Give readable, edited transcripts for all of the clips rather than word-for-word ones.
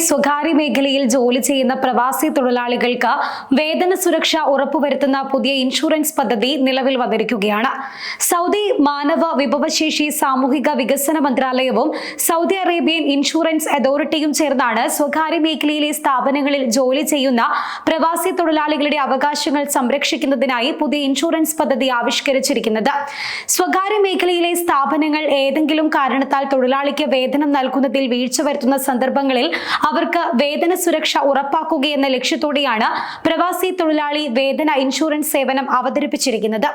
സ്വകാര്യ മേഖലയിൽ ജോലി ചെയ്യുന്ന പ്രവാസി തൊഴിലാളികൾക്ക് വേതന സുരക്ഷ ഉറപ്പുവരുത്തുന്ന പുതിയ ഇൻഷുറൻസ് പദ്ധതി നിലവിൽ വന്നിരിക്കുകയാണ്. സൗദി മാനവ വിഭവശേഷി സാമൂഹിക വികസന മന്ത്രാലയവും സൗദി അറേബ്യൻ ഇൻഷുറൻസ് അതോറിറ്റിയും ചേർന്നാണ് സ്വകാര്യ മേഖലയിലെ സ്ഥാപനങ്ങളിൽ ജോലി ചെയ്യുന്ന പ്രവാസി തൊഴിലാളികളുടെ അവകാശങ്ങൾ സംരക്ഷിക്കുന്നതിനായി പുതിയ ഇൻഷുറൻസ് പദ്ധതി ആവിഷ്കരിച്ചിരിക്കുന്നത്. സ്വകാര്യ മേഖലയിലെ സ്ഥാപനങ്ങൾ ഏതെങ്കിലും കാരണത്താൽ തൊഴിലാളിക്ക് വേതനം നൽകുന്നതിൽ വീഴ്ച വരുത്തുന്ന സന്ദർഭങ്ങളിൽ അവർക്ക് വേതന സുരക്ഷ ഉറപ്പാക്കുകയെന്ന ലക്ഷ്യത്തോടെയാണ് പ്രവാസി തൊഴിലാളി വേതന ഇൻഷുറൻസ് സേവനം അവതരിപ്പിച്ചിരിക്കുന്നത്.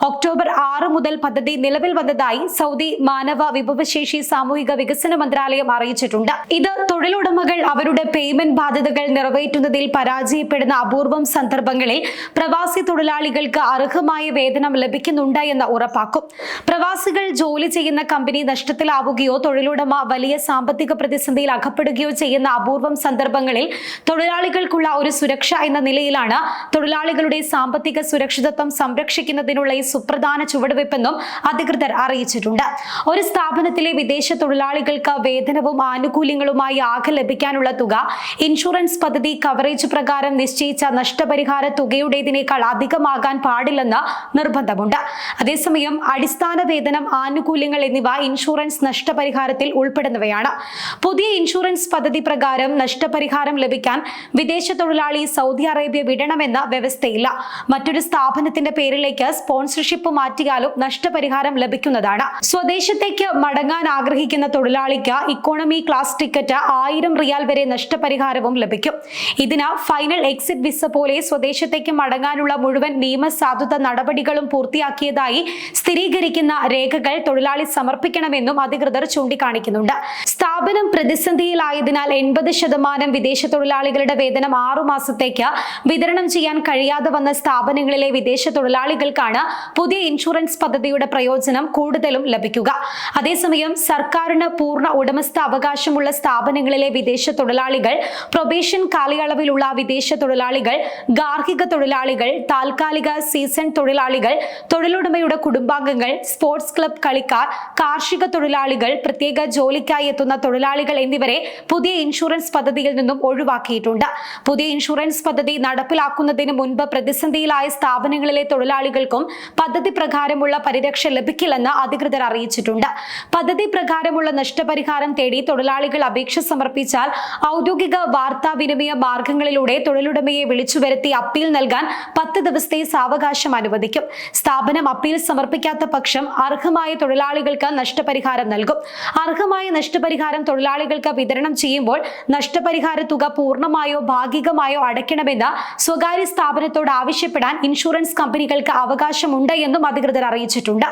ഒക്ടോബർ 6 മുതൽ പദ്ധതി നിലവിൽ വന്നതായി സൗദി മാനവ വിഭവശേഷി സാമൂഹിക വികസന മന്ത്രാലയം അറിയിച്ചിട്ടുണ്ട്. ഇത് തൊഴിലുടമകൾ അവരുടെ പേയ്മെന്റ് ബാധ്യതകൾ നിറവേറ്റുന്നതിൽ പരാജയപ്പെടുന്ന അപൂർവം സന്ദർഭങ്ങളിൽ പ്രവാസി തൊഴിലാളികൾക്ക് അർഹമായ വേതനം ലഭിക്കുന്നുണ്ട് എന്ന് ഉറപ്പാക്കും. പ്രവാസികൾ ജോലി ചെയ്യുന്ന കമ്പനി നഷ്ടത്തിലാവുകയോ തൊഴിലുടമ വലിയ സാമ്പത്തിക പ്രതിസന്ധിയിൽ അകപ്പെടുകയോ ചെയ്യുന്ന അപൂർവം സന്ദർഭങ്ങളിൽ തൊഴിലാളികൾക്കുള്ള ഒരു സുരക്ഷ എന്ന നിലയിലാണ് തൊഴിലാളികളുടെ സാമ്പത്തിക സുരക്ഷിതത്വം സംരക്ഷിക്കുന്നതിനുള്ള ഈ സുപ്രധാന ചുവടുവയ്പ്പെന്നും അധികൃതർ അറിയിച്ചിട്ടുണ്ട്. ഒരു സ്ഥാപനത്തിലെ വിദേശ തൊഴിലാളികൾക്ക് വേതനവും ആനുകൂല്യങ്ങളുമായി ആകെ ലഭിക്കാനുള്ള തുക ഇൻഷുറൻസ് പദ്ധതി കവറേജ് പ്രകാരം നിശ്ചയിച്ച നഷ്ടപരിഹാര തുകയുടേതിനേക്കാൾ അധികമാകാൻ പാടില്ലെന്ന് നിർബന്ധമുണ്ട്. അതേസമയം അടിസ്ഥാന വേതനം, ആനുകൂല്യങ്ങൾ എന്നിവ ഇൻഷുറൻസ് നഷ്ടപരിഹാരത്തിൽ ഉൾപ്പെടുന്നവയാണ്. പുതിയ ഇൻഷുറൻസ് പദ്ധതി പ്രകാരം നഷ്ടപരിഹാരം ലഭിക്കാൻ വിദേശ തൊഴിലാളി സൗദി അറേബ്യ വിടണമെന്ന വ്യവസ്ഥയില്ല. മറ്റൊരു സ്ഥാപനത്തിന്റെ പേരിലേക്ക് സ്പോൺസർഷിപ്പ് മാറ്റിയാലും നഷ്ടപരിഹാരം ലഭിക്കുന്നതാണ്. സ്വദേശത്തേക്ക് മടങ്ങാൻ ആഗ്രഹിക്കുന്ന തൊഴിലാളിക്ക് ഇക്കോണമി ക്ലാസ് ടിക്കറ്റ് 1000 റിയാൽ വരെ നഷ്ടപരിഹാരവും ലഭിക്കും. ഇതിന് ഫൈനൽ എക്സിറ്റ് വിസ പോലെ സ്വദേശത്തേക്ക് മടങ്ങാനുള്ള മുഴുവൻ നിയമസാധുത നടപടികളും പൂർത്തിയാക്കിയതായി സ്ഥിരീകരിക്കുന്ന രേഖകൾ തൊഴിലാളി സമർപ്പിക്കണമെന്നും അധികൃതർ ചൂണ്ടിക്കാണിക്കുന്നുണ്ട്. സ്ഥാപനം പ്രതിസന്ധിയിലായതിനാൽ 80% വിദേശ തൊഴിലാളികളുടെ വേതനം 6 മാസത്തേക്ക് വിതരണം ചെയ്യാൻ കഴിയാതെ വന്ന സ്ഥാപനങ്ങളിലെ വിദേശ തൊഴിലാളികൾക്കാണ് പുതിയ ഇൻഷുറൻസ് പദ്ധതിയുടെ പ്രയോജനം കൂടുതലും ലഭിക്കുക. അതേസമയം സർക്കാരിന് പൂർണ്ണ ഉടമസ്ഥ അവകാശമുള്ള സ്ഥാപനങ്ങളിലെ വിദേശ തൊഴിലാളികൾ, പ്രൊബേഷൻ കാലയളവിലുള്ള വിദേശ തൊഴിലാളികൾ, ഗാർഹിക തൊഴിലാളികൾ, താൽക്കാലിക സീസൺ തൊഴിലാളികൾ, തൊഴിലുടമയുടെ കുടുംബാംഗങ്ങൾ, സ്പോർട്സ് ക്ലബ് കളിക്കാർ, കാർഷിക തൊഴിലാളികൾ, പ്രത്യേക ജോലിക്കായി എത്തുന്ന തൊഴിലാളികൾ എന്നിവരെ പുതിയ ഇൻഷുറൻസ് പദ്ധതിയിൽ നിന്നും ഒഴിവാക്കിയിട്ടുണ്ട്. പുതിയ ഇൻഷുറൻസ് പദ്ധതി നടപ്പിലാക്കുന്നതിന് മുൻപ് പ്രതിസന്ധിയിലായ സ്ഥാപനങ്ങളിലെ തൊഴിലാളികൾക്കും പദ്ധതി പ്രകാരമുള്ള പരിരക്ഷ ലഭിക്കില്ലെന്ന് അധികൃതർ അറിയിച്ചിട്ടുണ്ട്. പദ്ധതി പ്രകാരമുള്ള നഷ്ടപരിഹാരം തേടി തൊഴിലാളികൾ അപേക്ഷ സമർപ്പിച്ചാൽ ഔദ്യോഗിക വാർത്താവിനിമയ മാർഗങ്ങളിലൂടെ തൊഴിലുടമയെ വിളിച്ചു വരുത്തി അപ്പീൽ നൽകാൻ 10 ദിവസത്തെ സാവകാശം അനുവദിക്കും. സ്ഥാപനം അപ്പീൽ സമർപ്പിക്കാത്ത പക്ഷം അർഹമായ തൊഴിലാളികൾക്ക് നഷ്ടപരിഹാരം നൽകും. അർഹമായ നഷ്ടപരിഹാരം തൊഴിലാളികൾക്ക് വിതരണം ചെയ്യുമ്പോൾ നഷ്ടപരിഹാര തുക പൂർണ്ണമായോ ഭാഗികമായോ അടയ്ക്കണമെന്ന് സ്വകാര്യ സ്ഥാപനത്തോട് ആവശ്യപ്പെടാൻ ഇൻഷുറൻസ് കമ്പനികൾക്ക് അവകാശമുണ്ട് എന്നും അധികൃതർ അറിയിച്ചിട്ടുണ്ട്.